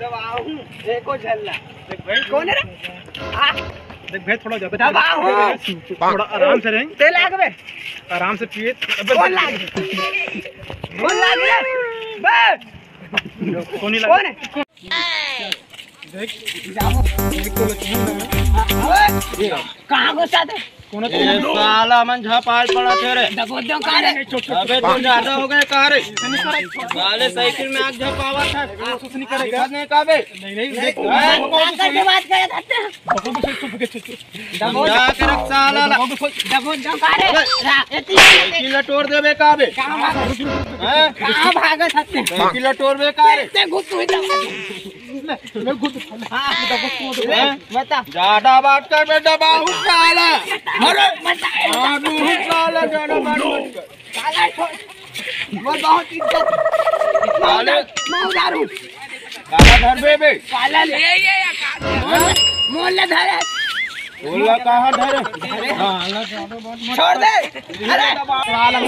दबाऊं एको झल्ला। देख भाई कौन है रे? देख भाई थोड़ा ज्यादा दबाऊं थोड़ा आराम से रहेंगे। ते लाग बे आराम से पिए। कौन लाग बे कौन नहीं कौन है? देख जाओ एक तो लक्ष्मण कहां घुसा दे? कौन है? साला मन झपाल पड़ा थे रे। दबो दो का रे? अबे तो ज्यादा हो गए का रे? साले साइकिल में आग झपावा था। कुछ नहीं करेगा। नहीं का बे? नहीं कैसे बात करे जाते हैं? दबो जा के रख साला ला। दबो दो का रे? साइकिल तोड़ देबे का बे? कहां भागे जाते हैं? साइकिल तोड़ बे का रे? ते घुस हुई जा। बता ज्यादा बात कर बे दबाऊ साला। अरे बता आदू साला ज्यादा बात मत कर। काला छोड़ वो बहुत इज्जत साले मैं उधार हूं काला धर बे बे। काला ले ये मोहल्ला धरे बोला कहां धर? छोड़ दे अरे साला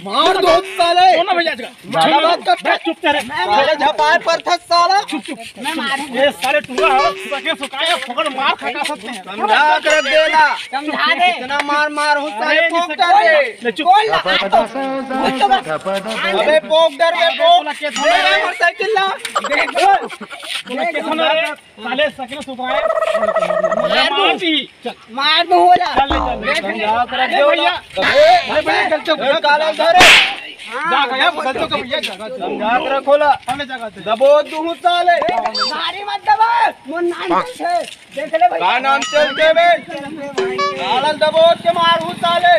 मार दो साले। कौन भैया ज्यादा बात कर। चुप कर साले झपाल पर था साला। मैं मारूं ये साले टूरा है सके सुकाए फकड़ मार खा सकते हैं। समझा कर देला। समझा दे इतना मार मार हो साले पोक डर दे। कौन अबे पोक डर बे पोक। मेरा मोटरसाइकिल ला। साले सके सुकाए मार दो हो जा समझा कर दे भैया भैया गलती काला धरे। जा गया गलती का भैया समझा कर खोला। साले जगह से दबो दू साले। मारी मत दबा मोर नाम है देख ले भाई का नाम चल के बे? साला दबो के मार हूं साले।